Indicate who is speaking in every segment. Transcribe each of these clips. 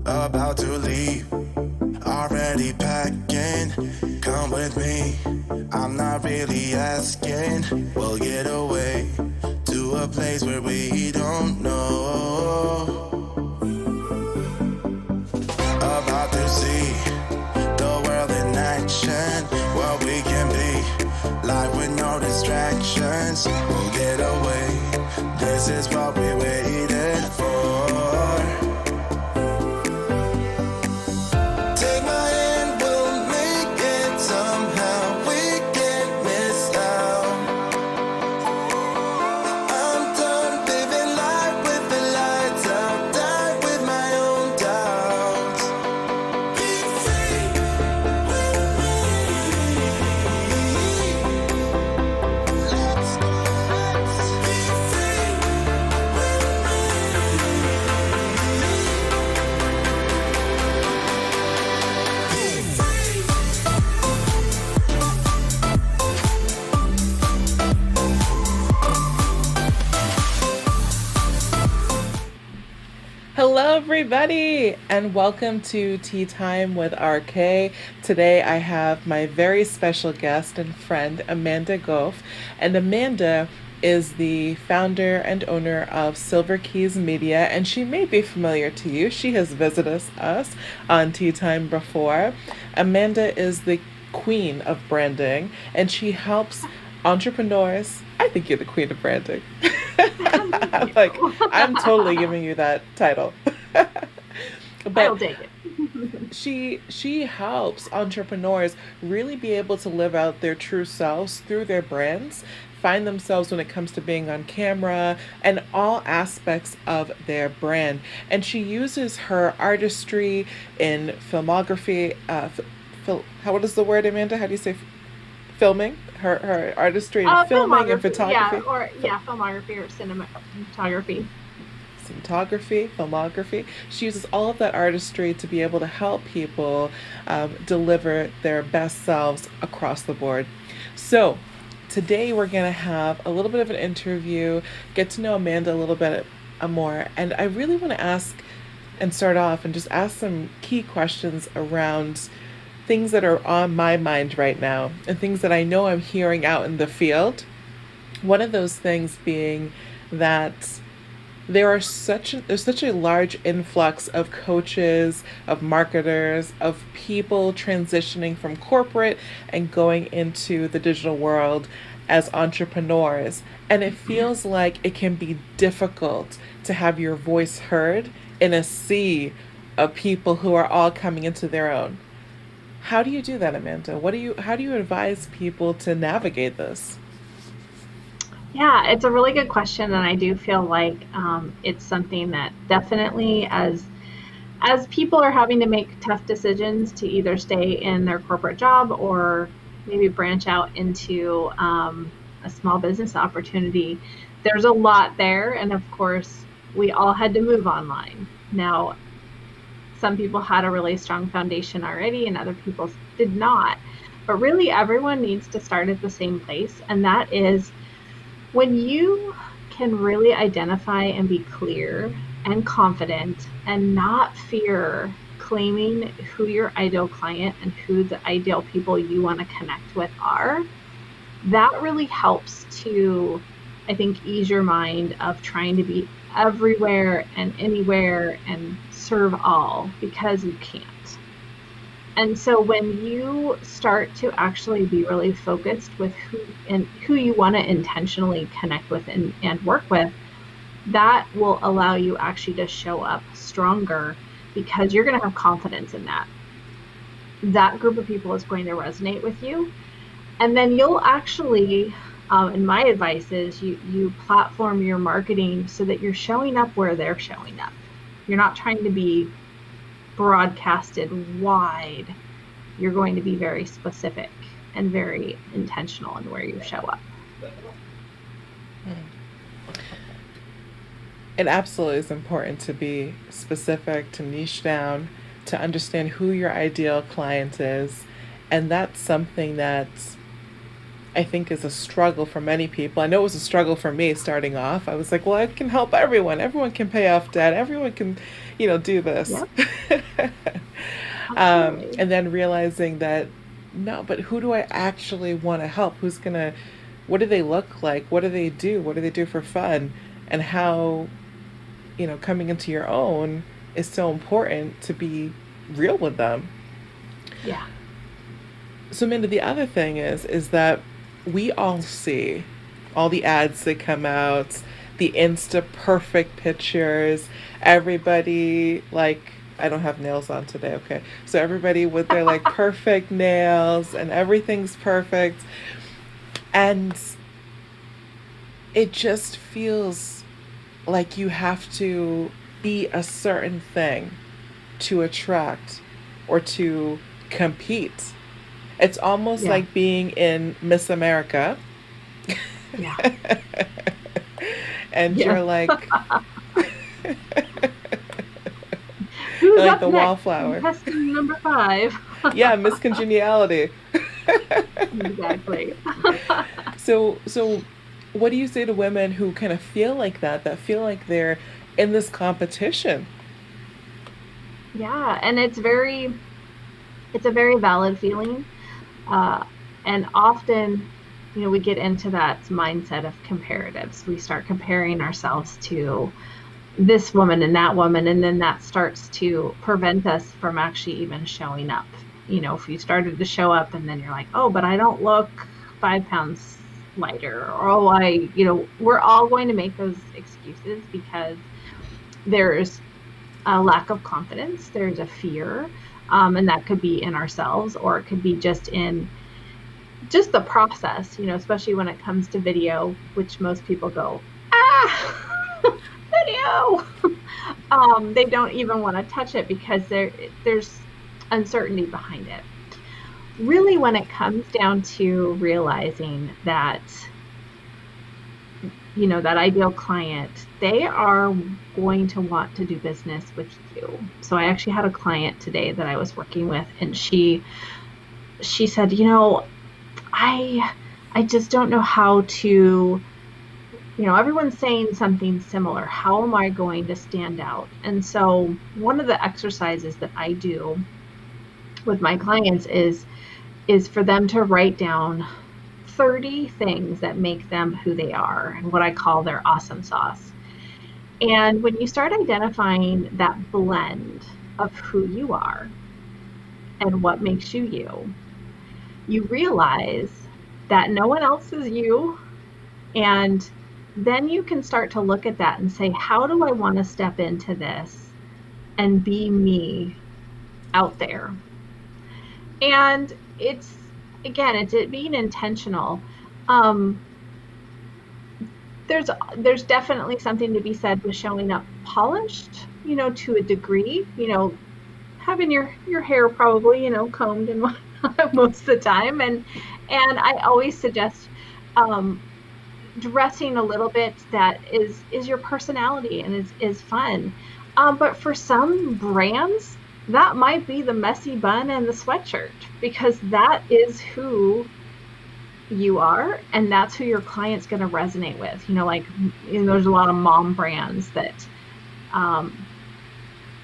Speaker 1: About to leave, already packing. Come with me, I'm not really asking. We'll get away to a place where we don't know. About to see the world in action, what we can be, life with no distractions. We'll get away, this is what we waited for. Take my hand, we'll make it somehow. We can't miss out. I'm done living life with the lights out. Die with my own doubts. Be free with me. Let's be free with
Speaker 2: Hello, everybody, and welcome to Tea Time with RK. Today, I have my very special guest and friend, Amanda Goff. And Amanda is the founder and owner of Silver Keys Media, and she may be familiar to you. She has visited us on Tea Time before. Amanda is the queen of branding, and she helps entrepreneurs. I think you're the queen of branding. Like, I'm totally giving you that title.
Speaker 3: I'll
Speaker 2: But
Speaker 3: take it.
Speaker 2: she helps entrepreneurs really be able to live out their true selves through their brands, find themselves when it comes to being on camera and all aspects of their brand. And she uses her artistry in filmography. How, what is the word, Amanda? How do you say filming? Her artistry in filming and
Speaker 3: Filmography,
Speaker 2: photography.
Speaker 3: filmography or cinematography.
Speaker 2: Cinematography, filmography. She uses all of that artistry to be able to help people deliver their best selves across the board. So, today we're going to have a little bit of an interview, get to know Amanda a little bit more, and I really want to ask and start off and just ask some key questions around things that are on my mind right now and things that I know I'm hearing out in the field. One of those things being that there's such a large influx of coaches, of marketers, of people transitioning from corporate and going into the digital world as entrepreneurs. And it feels like it can be difficult to have your voice heard in a sea of people who are all coming into their own. How do you do that, Amanda? How do you advise people to navigate this?
Speaker 3: Yeah, it's a really good question, and I do feel like it's something that definitely, as people are having to make tough decisions to either stay in their corporate job or maybe branch out into a small business opportunity, there's a lot there, and of course, we all had to move online. Now, some people had a really strong foundation already, and other people did not. But really, everyone needs to start at the same place, and that is when you can really identify and be clear and confident and not fear claiming who your ideal client and who the ideal people you want to connect with are, that really helps to, I think, ease your mind of trying to be everywhere and anywhere and serve all, because you can't. And so when you start to actually be really focused with who you want to intentionally connect with and work with, that will allow you actually to show up stronger, because you're going to have confidence in that. That group of people is going to resonate with you. And then you'll actually, and my advice is you platform your marketing so that you're showing up where they're showing up. You're not trying to be broadcasted wide. You're going to be very specific and very intentional in where you show up.
Speaker 2: It absolutely is important to be specific, to niche down, to understand who your ideal client is. And that's something that I think is a struggle for many people. I know it was a struggle for me starting off. I was like, well, I can help everyone. Everyone can pay off debt. Everyone can, do this.
Speaker 3: Yep, absolutely.
Speaker 2: And then realizing that, no, but who do I actually want to help? What do they look like? What do they do? What do they do for fun? And how, coming into your own is so important to be real with them.
Speaker 3: Yeah.
Speaker 2: So, Minda, the other thing is that we all see all the ads that come out, the Insta perfect pictures, everybody like, I don't have nails on today, okay. So everybody with their like perfect nails and everything's perfect. And it just feels like you have to be a certain thing to attract or to compete. It's almost
Speaker 3: Yeah.
Speaker 2: like being in Miss America.
Speaker 3: Yeah.
Speaker 2: And
Speaker 3: Yeah.
Speaker 2: you're like
Speaker 3: Who's
Speaker 2: like
Speaker 3: up
Speaker 2: the
Speaker 3: next?
Speaker 2: wallflower.
Speaker 3: Contestant number 5.
Speaker 2: Yeah, Miss Congeniality.
Speaker 3: Exactly.
Speaker 2: So what do you say to women who kind of feel like that feel like they're in this competition?
Speaker 3: Yeah, and it's a very valid feeling. Uh, and often, we get into that mindset of comparatives. We start comparing ourselves to this woman and that woman, and then that starts to prevent us from actually even showing up. If you started to show up and then you're like, oh, but I don't look 5 pounds lighter, or oh, we're all going to make those excuses because there's a lack of confidence, there's a fear, and that could be in ourselves, or it could be just in just the process, especially when it comes to video, which most people go, video. They don't even want to touch it because there's uncertainty behind it. Really, when it comes down to realizing that, that ideal client, they are going to want to do business with you. So I actually had a client today that I was working with, and she said, I just don't know how to, everyone's saying something similar. How am I going to stand out? And so one of the exercises that I do with my clients is for them to write down 30 things that make them who they are, and what I call their awesome sauce. And when you start identifying that blend of who you are and what makes you, you realize that no one else is you. And then you can start to look at that and say, how do I want to step into this and be me out there? And it's it being intentional. There's definitely something to be said with showing up polished, to a degree, having your hair probably, combed and most of the time. And I always suggest dressing a little bit that is your personality and is fun. But for some brands, that might be the messy bun and the sweatshirt, because that is who you are, and that's who your client's going to resonate with. There's a lot of mom brands that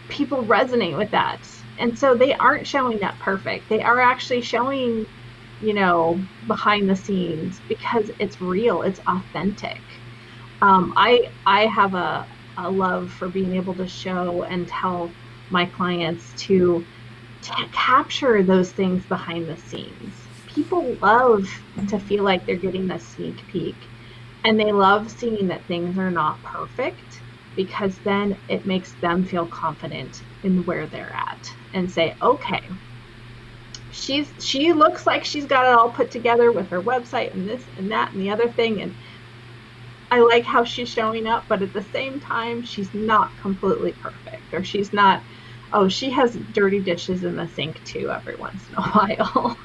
Speaker 3: people resonate with that. And so they aren't showing that perfect. They are actually showing, behind the scenes, because it's real, it's authentic. I have a love for being able to show and tell my clients to capture those things behind the scenes. People love to feel like they're getting a sneak peek, and they love seeing that things are not perfect, because then it makes them feel confident in where they're at and say, okay, she looks like she's got it all put together with her website and this and that and the other thing, and I like how she's showing up, but at the same time, she's not completely perfect, or she's not, she has dirty dishes in the sink too every once in a while.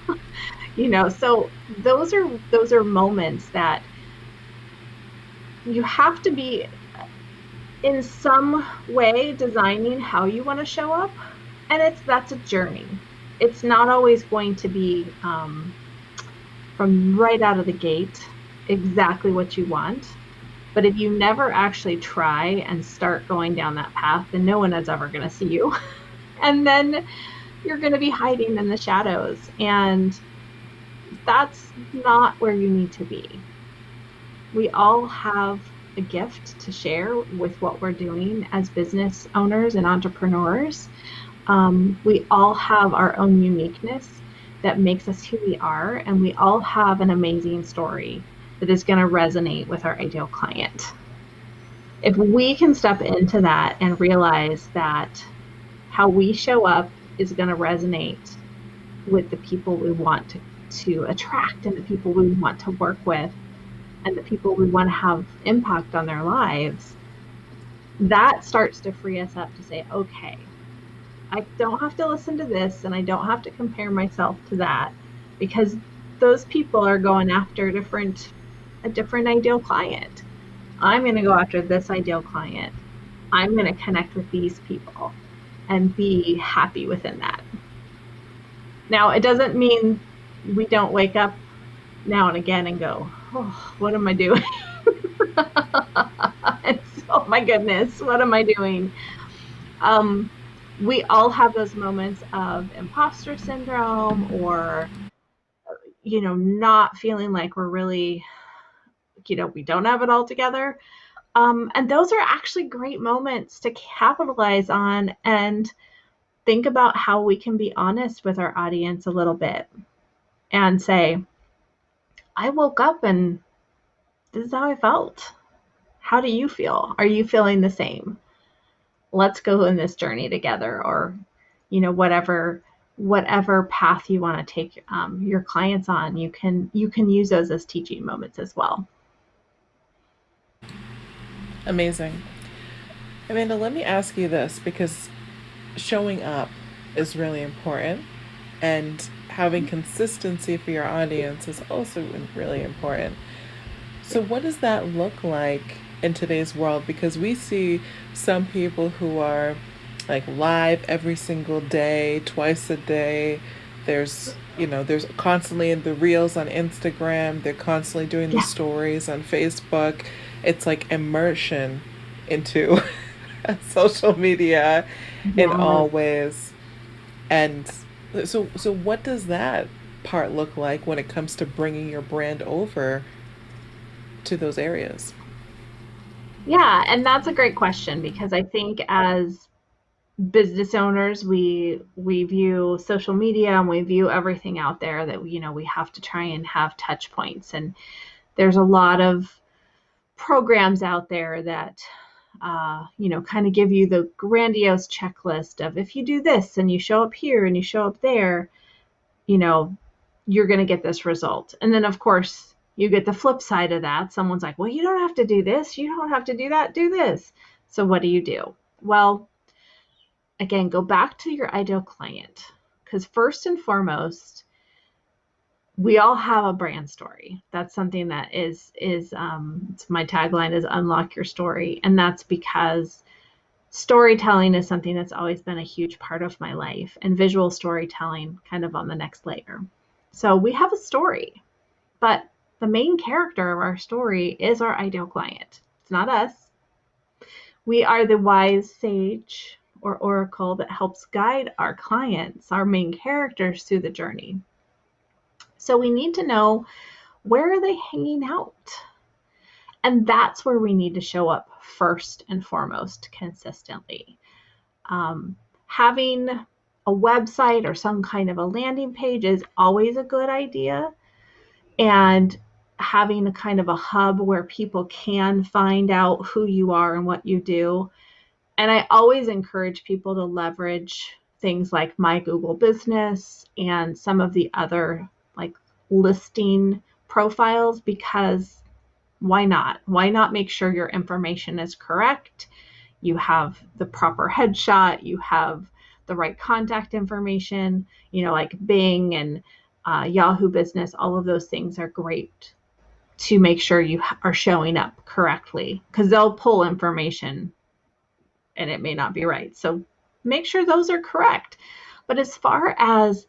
Speaker 3: So those are moments that you have to be in some way designing how you want to show up, and that's a journey. It's not always going to be from right out of the gate exactly what you want. But if you never actually try and start going down that path, then no one is ever going to see you. And then you're going to be hiding in the shadows. And that's not where you need to be. We all have a gift to share with what we're doing as business owners and entrepreneurs. We all have our own uniqueness that makes us who we are, and we all have an amazing story that is going to resonate with our ideal client. If we can step into that and realize that how we show up is going to resonate with the people we want to attract and the people we want to work with and the people we want to have impact on their lives, that starts to free us up to say, okay, I don't have to listen to this and I don't have to compare myself to that, because those people are going after a different ideal client. I'm going to go after this ideal client. I'm going to connect with these people and be happy within that. Now, it doesn't mean we don't wake up now and again and go, oh, what am I doing? Oh my goodness, what am I doing? We all have those moments of imposter syndrome, or, not feeling like we're really, we don't have it all together. And those are actually great moments to capitalize on and think about how we can be honest with our audience a little bit and say, I woke up and this is how I felt. How do you feel? Are you feeling the same? Let's go in this journey together, or, whatever path you want to take your clients on. You can use those as teaching moments as well.
Speaker 2: Amazing. Amanda, let me ask you this, because showing up is really important, and having consistency for your audience is also really important. So what does that look like in today's world? Because we see some people who are like live every single day, twice a day. There's constantly in the reels on Instagram, they're constantly doing the
Speaker 3: Yeah.
Speaker 2: stories on Facebook. It's like immersion into social media in all
Speaker 3: Yes.
Speaker 2: ways. And so what does that part look like when it comes to bringing your brand over to those areas?
Speaker 3: Yeah, and that's a great question, because I think as business owners, we view social media and we view everything out there that we have to try and have touch points, and there's a lot of programs out there that kind of give you the grandiose checklist of, if you do this and you show up here and you show up there, you know, you're going to get this result. And then, of course, you get the flip side of that. Someone's like, well, you don't have to do this. You don't have to do that. Do this. So what do you do? Well, again, go back to your ideal client, because first and foremost, we all have a brand story. That's something that is it's my tagline is unlock your story. And that's because storytelling is something that's always been a huge part of my life, and visual storytelling kind of on the next layer. So we have a story, but the main character of our story is our ideal client. It's not us. We are the wise sage or oracle that helps guide our clients, our main characters, through the journey. So we need to know, where are they hanging out? And that's where we need to show up first and foremost consistently. Having a website or some kind of a landing page is always a good idea. And having a kind of a hub where people can find out who you are and what you do. And I always encourage people to leverage things like My Google Business and some of the other like listing profiles, because why not? Why not make sure your information is correct? You have the proper headshot, you have the right contact information, like Bing and Yahoo Business, all of those things are great to make sure you are showing up correctly, because they'll pull information and it may not be right. So make sure those are correct. But as far as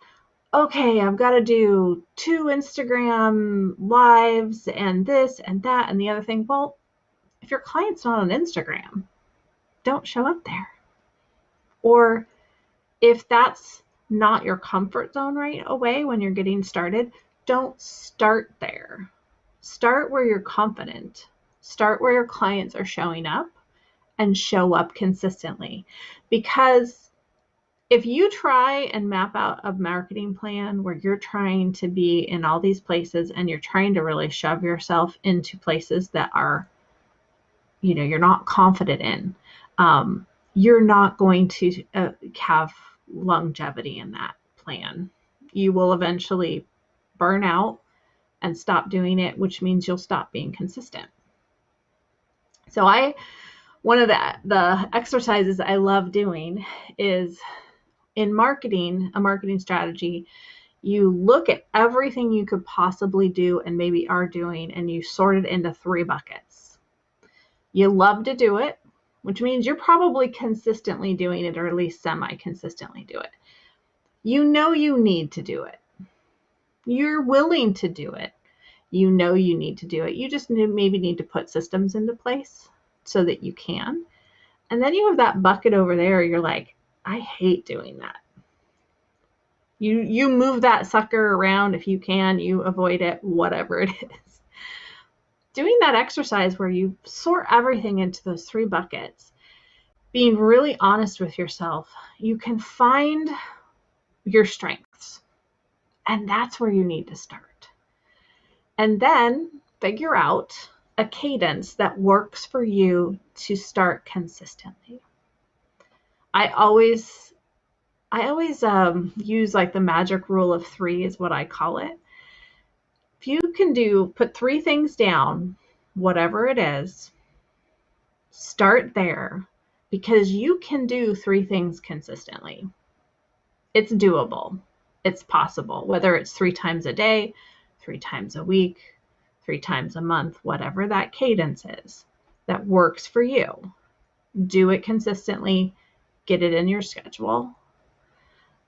Speaker 3: okay, I've got to do 2 Instagram lives and this and that and the other thing. Well, if your client's not on Instagram, don't show up there. Or if that's not your comfort zone right away when you're getting started, don't start there. Start where you're confident. Start where your clients are showing up and show up consistently. Because if you try and map out a marketing plan where you're trying to be in all these places and you're trying to really shove yourself into places that are, you're not confident in, you're not going to have longevity in that plan. You will eventually burn out and stop doing it, which means you'll stop being consistent. So one of the exercises I love doing is in marketing, a marketing strategy, you look at everything you could possibly do and maybe are doing, and you sort it into 3 buckets. You love to do it, which means you're probably consistently doing it, or at least semi-consistently do it. You know you need to do it. You're willing to do it. You know you need to do it. You just maybe need to put systems into place so that you can. And then you have that bucket over there. You're like, I hate doing that. You move that sucker around if you can. You avoid it, whatever it is. Doing that exercise where you sort everything into those 3 buckets, being really honest with yourself, you can find your strengths. And that's where you need to start. And then figure out a cadence that works for you to start consistently. I always use like the magic rule of 3 is what I call it. If you can put 3 things down, whatever it is, start there, because you can do 3 things consistently. It's doable. It's possible, whether it's 3 times a day, 3 times a week, 3 times a month, whatever that cadence is that works for you. Do it consistently, get it in your schedule.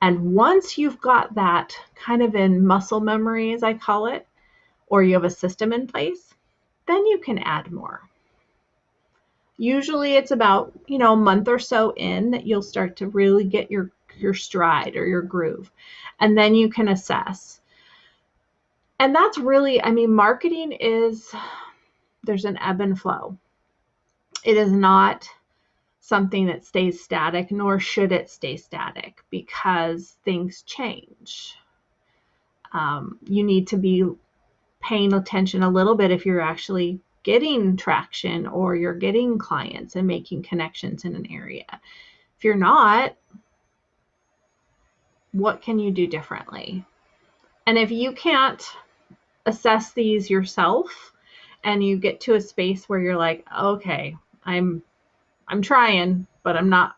Speaker 3: And once you've got that kind of in muscle memory, as I call it, or you have a system in place, then you can add more. Usually it's about, a month or so in that you'll start to really get your stride or your groove. And then you can assess. And that's really, marketing there's an ebb and flow. It is not something that stays static, nor should it stay static, because things change. You need to be paying attention a little bit if you're actually getting traction or you're getting clients and making connections in an area. If you're not, what can you do differently? And if you can't assess these yourself and you get to a space where you're like, okay, I'm trying, but I'm not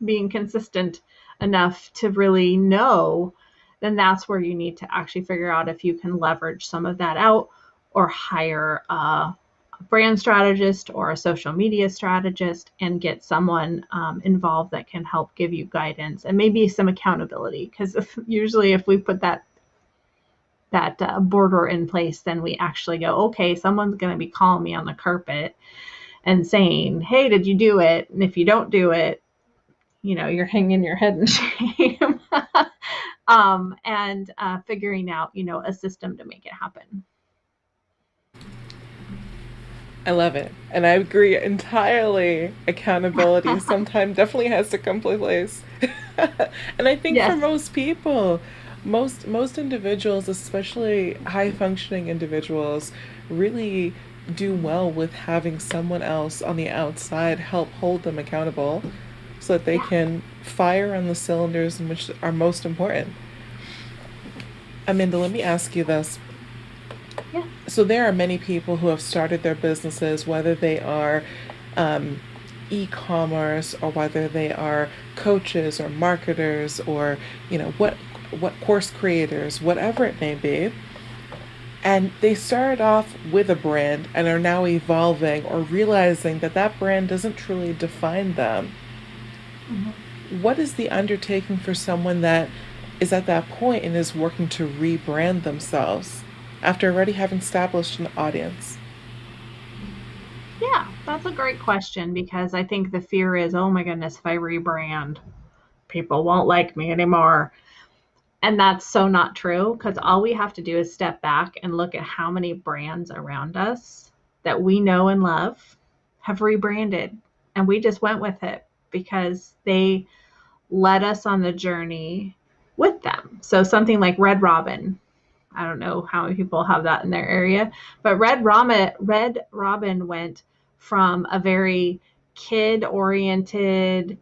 Speaker 3: being consistent enough to really know, then that's where you need to actually figure out if you can leverage some of that out or hire a brand strategist or a social media strategist and get someone involved that can help give you guidance and maybe some accountability. Because usually if we put that border in place, then we actually go, okay, someone's going to be calling me on the carpet and saying, hey, did you do it? And if you don't do it, you're hanging your head in shame. And figuring out, a system to make it happen.
Speaker 2: I love it. And I agree entirely. Accountability sometimes definitely has to come to place. And I think for most people, most individuals, especially high functioning individuals, really do well with having someone else on the outside help hold them accountable so that they can fire on the cylinders in which are most important. Amanda, let me ask you this.
Speaker 3: Yeah.
Speaker 2: So there are many people who have started their businesses, whether they are e-commerce or whether they are coaches or marketers or what course creators, whatever it may be. And they started off with a brand and are now evolving or realizing that that brand doesn't truly define them. Mm-hmm. What is the undertaking for someone that is at that point and is working to rebrand themselves after already having established an audience?
Speaker 3: Yeah, that's a great question because I think the fear is, oh my goodness, if I rebrand, people won't like me anymore. And that's so not true because all we have to do is step back and look at how many brands around us that we know and love have rebranded. And we just went with it because they led us on the journey with them. So something like Red Robin. I don't know how many people have that in their area, but Red Robin went from a very kid oriented,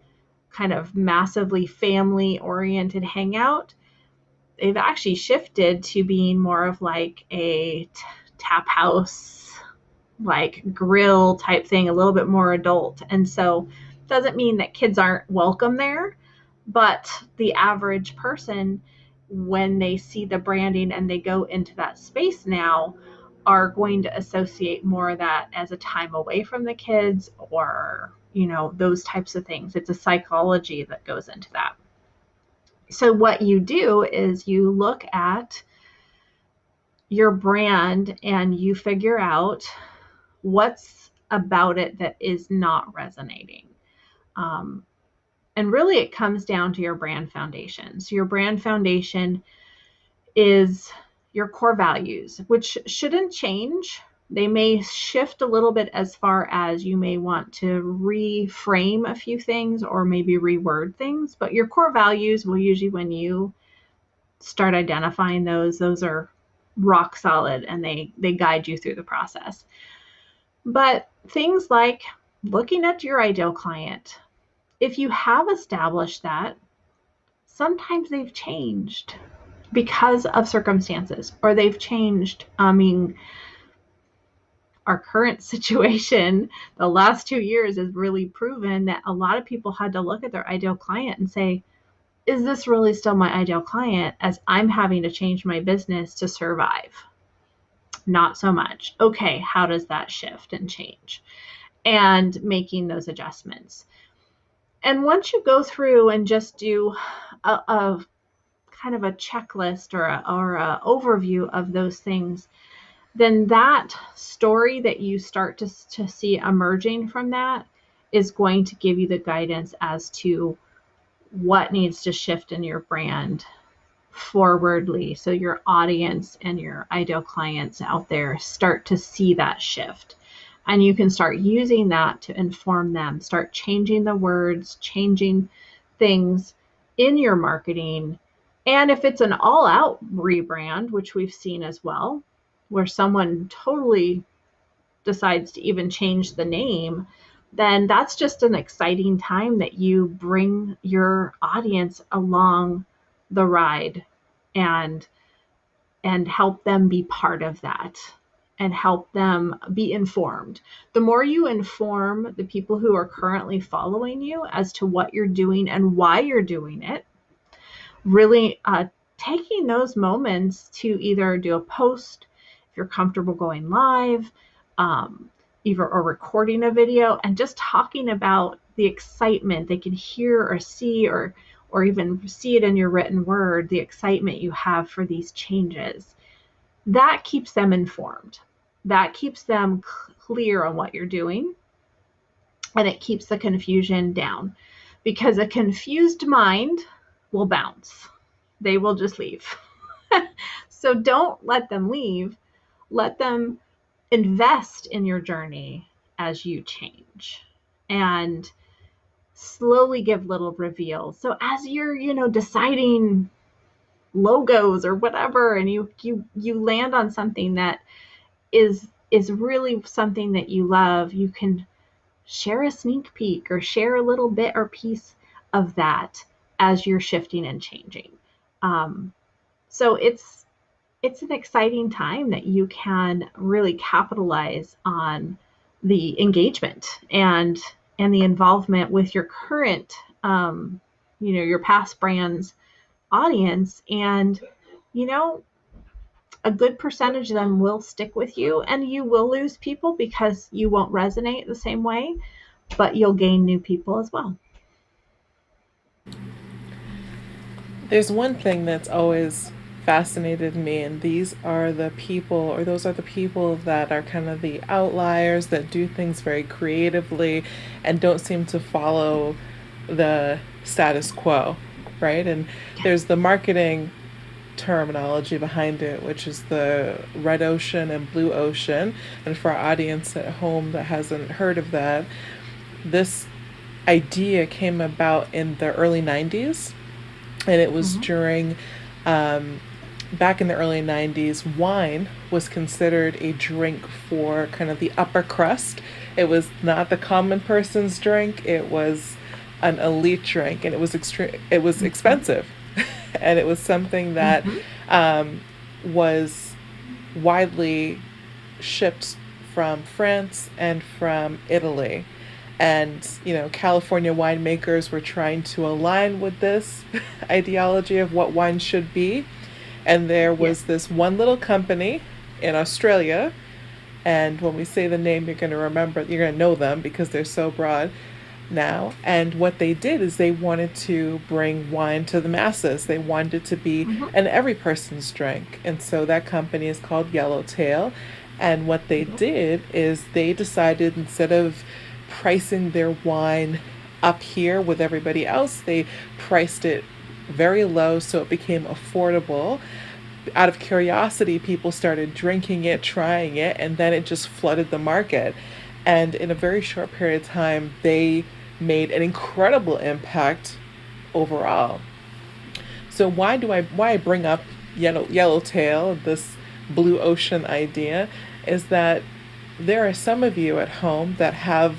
Speaker 3: kind of massively family oriented hangout. They've actually shifted to being more of like a tap house, like grill type thing, a little bit more adult. And so doesn't mean that kids aren't welcome there, but the average person, when they see the branding and they go into that space now, are going to associate more of that as a time away from the kids or, those types of things. It's a psychology that goes into that. So what you do is you look at your brand and you figure out what's about it that is not resonating. Um, and really, it comes down to your brand foundation. So, your brand foundation is your core values, which shouldn't change. They may shift a little bit as far as you may want to reframe a few things or maybe reword things, but your core values will usually, when you start identifying those are rock solid and they guide you through the process. But things like looking at your ideal client, if you have established that, sometimes they've changed because of circumstances or they've changed. I mean, our current situation, the last 2 years has really proven that a lot of people had to look at their ideal client and say, is this really still my ideal client as I'm having to change my business to survive? Not so much. Okay, how does that shift and change? And making those adjustments. And once you go through and just do a kind of a checklist or a overview of those things, then that story that you start to see emerging from that is going to give you the guidance as to what needs to shift in your brand forwardly, so your audience and your ideal clients out there start to see that shift. And you can start using that to inform them, start changing the words, changing things in your marketing. And if it's an all out rebrand, which we've seen as well, where someone totally decides to even change the name, then that's just an exciting time that you bring your audience along the ride and help them be part of that and help them be informed. The more you inform the people who are currently following you as to what you're doing and why you're doing it, really taking those moments to either do a post, if you're comfortable going live, either or recording a video and just talking about the excitement they can hear or see or even see it in your written word, the excitement you have for these changes. That keeps them informed. That keeps them clear on what you're doing. And it keeps the confusion down because a confused mind will bounce. They will just leave. So don't let them leave. Let them invest in your journey as you change and slowly give little reveals. So as you're, deciding logos or whatever, and you land on something that is really something that you love, you can share a sneak peek or share a little bit or piece of that as you're shifting and changing. So it's an exciting time that you can really capitalize on the engagement and the involvement with your current, your past brands audience. And, a good percentage of them will stick with you, and you will lose people because you won't resonate the same way, but you'll gain new people as well.
Speaker 2: There's one thing that's always fascinated me, and these are the people, or those are the people that are kind of the outliers that do things very creatively and don't seem to follow the status quo, right? And there's the marketing terminology behind it, which is the red ocean and blue ocean. And for our audience at home that hasn't heard of that, this idea came about in the early 90s, and it was
Speaker 3: Hmm.
Speaker 2: during back in the early 90s, wine was considered a drink for kind of the upper crust. It was not the common person's drink, it was an elite drink, and it was
Speaker 3: Hmm.
Speaker 2: expensive. And it was something that
Speaker 3: Hmm.
Speaker 2: um, was widely shipped from France and from Italy. And, California winemakers were trying to align with this ideology of what wine should be. And there
Speaker 3: Yes.
Speaker 2: was this one little company in Australia. And when we say the name, you're going to know them because they're so broad now. And what they did is they wanted to bring wine to the masses. They wanted it to be
Speaker 3: Hmm.
Speaker 2: an every person's drink. And so that company is called Yellowtail. And what they
Speaker 3: Yep.
Speaker 2: did is they decided, instead of pricing their wine up here with everybody else, they priced it very low so it became affordable. Out of curiosity, people started drinking it, trying it, and then it just flooded the market. And in a very short period of time, they made an incredible impact overall. So why I bring up Yellowtail, this blue ocean idea, is that there are some of you at home that have,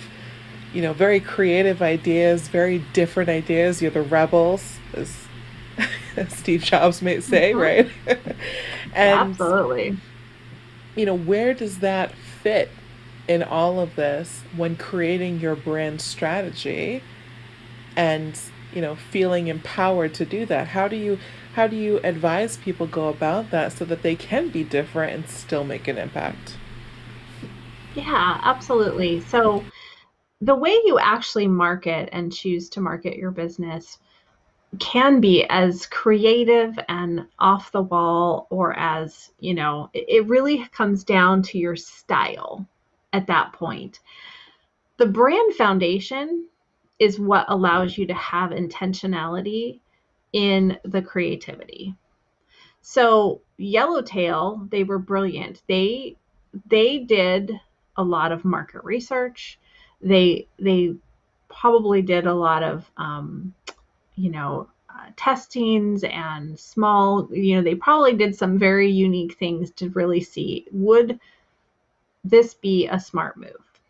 Speaker 2: very creative ideas, very different ideas. You're the rebels, as Steve Jobs may say,
Speaker 3: Hmm.
Speaker 2: right? And
Speaker 3: Absolutely.
Speaker 2: where does that fit in all of this when creating your brand strategy and, feeling empowered to do that? How do you advise people go about that so that they can be different and still make an impact?
Speaker 3: Yeah, absolutely. So the way you actually market and choose to market your business can be as creative and off the wall, or as, it really comes down to your style at that point. The brand foundation is what allows you to have intentionality in the creativity. So Yellowtail, they were brilliant. They did a lot of market research. They probably did a lot of testings and small. They probably did some very unique things to really see, would this be a smart move,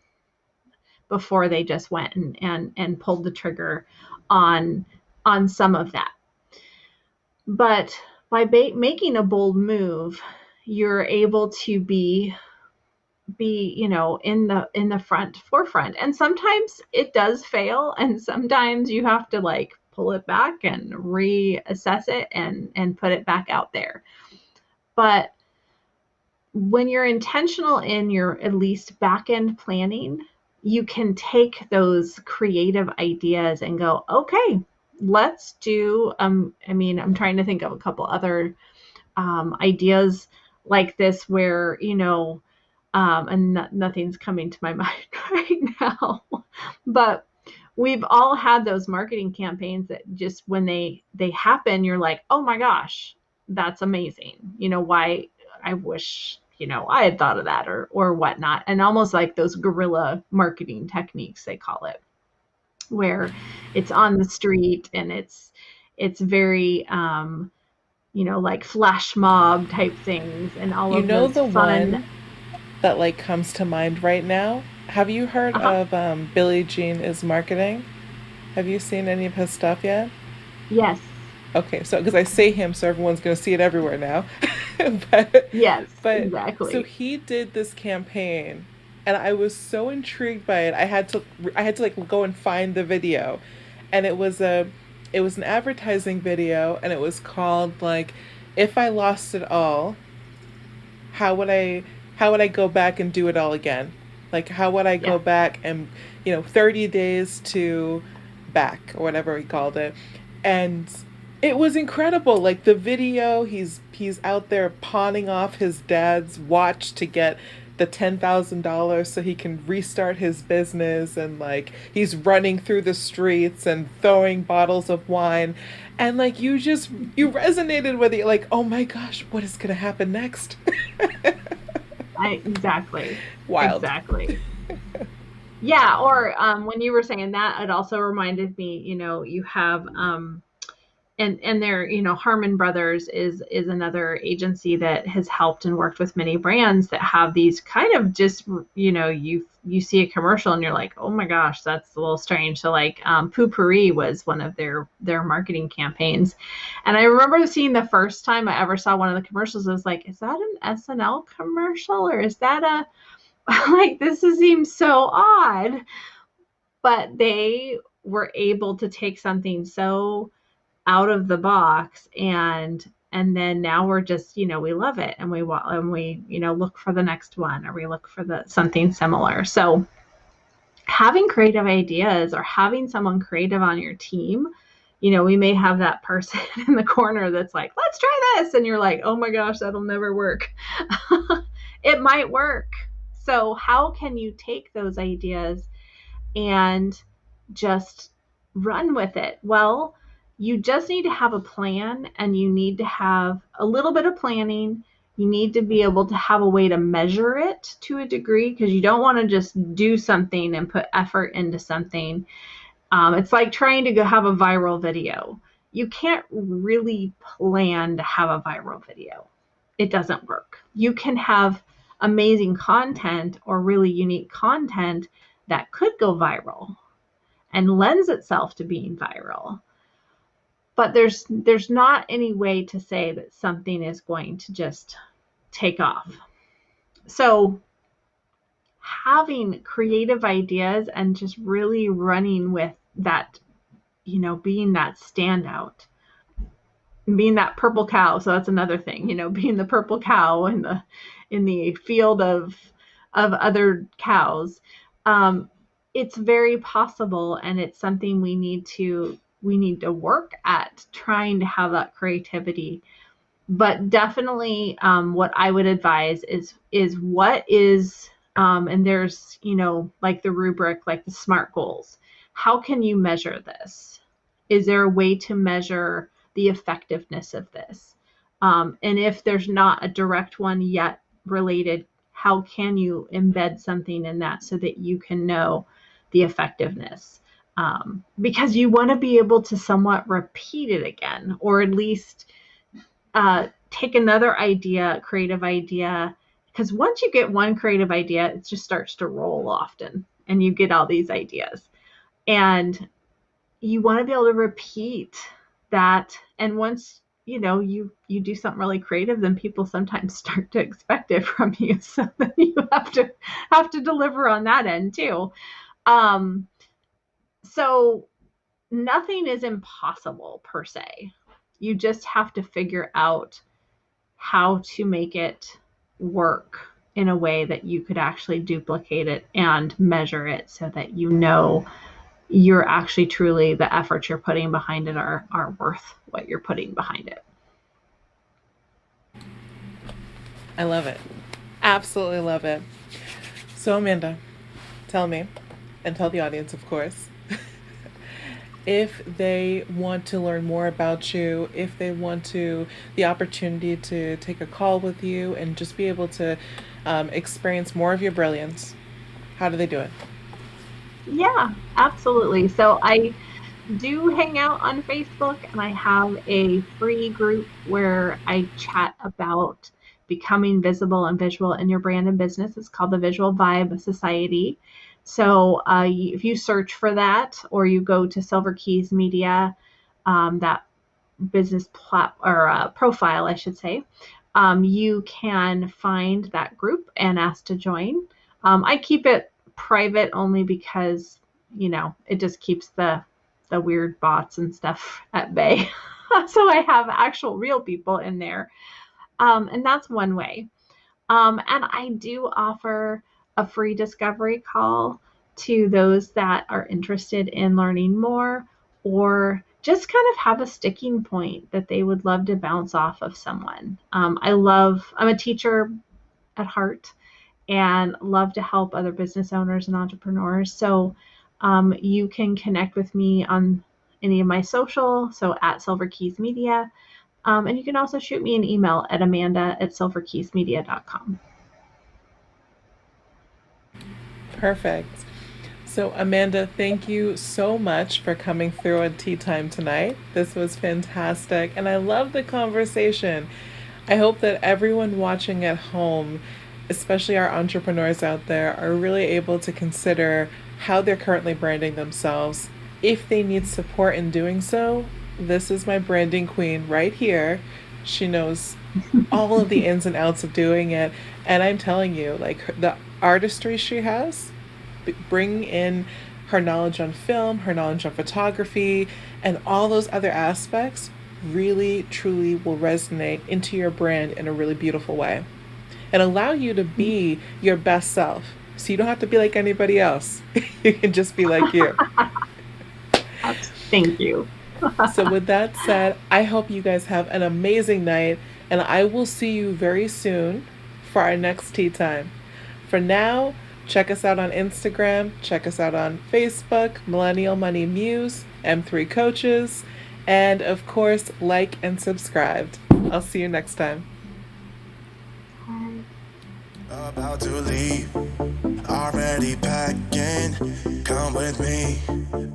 Speaker 3: before they just went and pulled the trigger on some of that. But by making a bold move, you're able to be in the front forefront. And sometimes it does fail, and sometimes you have to like pull it back and reassess it and put it back out there. But when you're intentional in your at least back end planning, you can take those creative ideas and go, okay, let's do. I mean, I'm trying to think of a couple other ideas like this where, and nothing's coming to my mind right now, but we've all had those marketing campaigns that just when they happen, you're like, oh my gosh, that's amazing. Why, I wish, I had thought of that, or whatnot. And almost like those guerrilla marketing techniques, they call it, where it's on the street and it's very like flash mob type things and all
Speaker 2: You
Speaker 3: of
Speaker 2: know
Speaker 3: those
Speaker 2: the
Speaker 3: fun.
Speaker 2: one that like comes to mind right now? Have you heard
Speaker 3: Uh-huh.
Speaker 2: of Billie Jean is Marketing? Have you seen any of his stuff yet?
Speaker 3: Yes.
Speaker 2: Okay, so because I say him, so everyone's gonna see it everywhere now. but
Speaker 3: Yes,
Speaker 2: but so
Speaker 3: exactly.
Speaker 2: he did this campaign, and I was so intrigued by it. I had to like go and find the video, and it was an advertising video, and it was called like, "If I lost it all, how would I go back and do it all again? Like how would I
Speaker 3: Yeah.
Speaker 2: go back and 30 days to back or whatever he called it." And It was incredible. Like the video, he's out there pawning off his dad's watch to get the $10,000 so he can restart his business, and like he's running through the streets and throwing bottles of wine, and like you resonated with it, like, oh my gosh, what is gonna happen next?
Speaker 3: Exactly.
Speaker 2: Wild.
Speaker 3: Exactly. Yeah, or when you were saying that, it also reminded me, you have and their, Harmon Brothers is another agency that has helped and worked with many brands that have these kind of just, you see a commercial and you're like, oh my gosh, that's a little strange. So like Poo-Pourri was one of their marketing campaigns. And I remember seeing the first time I ever saw one of the commercials, I was like, is that an SNL commercial, or is that a like, seems so odd? But they were able to take something so out of the box, and then now we're just, we love it, and we look for the next one, or we look for the something similar. So having creative ideas, or having someone creative on your team, we may have that person in the corner that's like, let's try this, and you're like, oh my gosh, that'll never work. It might work. So how can you take those ideas and just run with it? Well, you just need to have a plan, and you need to have a little bit of planning. You need to be able to have a way to measure it to a degree, because you don't want to just do something and put effort into something. It's like trying to have a viral video. You can't really plan to have a viral video. It doesn't work. You can have amazing content or really unique content that could go viral and lends itself to being viral. But there's not any way to say that something is going to just take off. So having creative ideas and just really running with that, being that standout, being that purple cow. So that's another thing, being the purple cow in the field of other cows. It's very possible, and it's something we need to work at, trying to have that creativity. But definitely, what I would advise is what is, and there's, like the rubric, like the SMART goals. How can you measure this? Is there a way to measure the effectiveness of this? And if there's not a direct one yet related, how can you embed something in that so that you can know the effectiveness? Because you want to be able to somewhat repeat it again, or at least take another idea, creative idea. Because once you get one creative idea, it just starts to roll often, and you get all these ideas. And you want to be able to repeat that. And once you do something really creative, then people sometimes start to expect it from you. So then you have to deliver on that end too. So nothing is impossible per se. You just have to figure out how to make it work in a way that you could actually duplicate it and measure it, so that you're actually truly, the efforts you're putting behind it are worth what you're putting behind it.
Speaker 2: I love it. Absolutely love it. So Amanda, tell me, and tell the audience, of course, if they want to learn more about you, if they want the opportunity to take a call with you and just be able to experience more of your brilliance, how do they do it?
Speaker 3: Yeah, absolutely. So I do hang out on Facebook, and I have a free group where I chat about becoming visible and visual in your brand and business. It's called the Visual Vibe Society. So if you search for that, or you go to Silver Keys Media, that business profile, I should say, you can find that group and ask to join. I keep it private only because, it just keeps the weird bots and stuff at bay. So I have actual real people in there. And that's one way. And I do offer a free discovery call to those that are interested in learning more, or just kind of have a sticking point that they would love to bounce off of someone. I'm a teacher at heart and love to help other business owners and entrepreneurs. So you can connect with me on any of my social, so at Silver Keys Media. And you can also shoot me an email at amanda@silverkeysmedia.com.
Speaker 2: Perfect. So, Amanda, thank you so much for coming through on Tea Time tonight. This was fantastic, and I love the conversation. I hope that everyone watching at home, especially our entrepreneurs out there, are really able to consider how they're currently branding themselves. If they need support in doing so, this is my branding queen right here. She knows all of the ins and outs of doing it. And I'm telling you, like the artistry she has, bring in her knowledge on film, her knowledge on photography, and all those other aspects really truly will resonate into your brand in a really beautiful way and allow you to be your best self. So you don't have to be like anybody else. You can just be like you.
Speaker 3: Thank you.
Speaker 2: So with that said, I hope you guys have an amazing night, and I will see you very soon for our next tea time. For now, check us out on Instagram, check us out on Facebook, Millennial Money Muse, M3 Coaches, and of course, like and subscribe. I'll see you next time.
Speaker 1: About to leave, already packing. Come with me,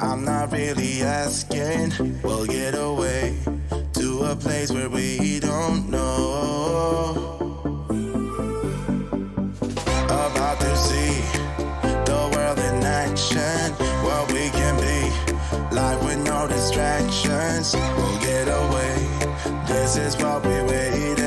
Speaker 1: I'm not really asking. We'll get away to a place where we don't know. About to see the world in action, what we can be, life with no distractions. We'll get away, this is what we wait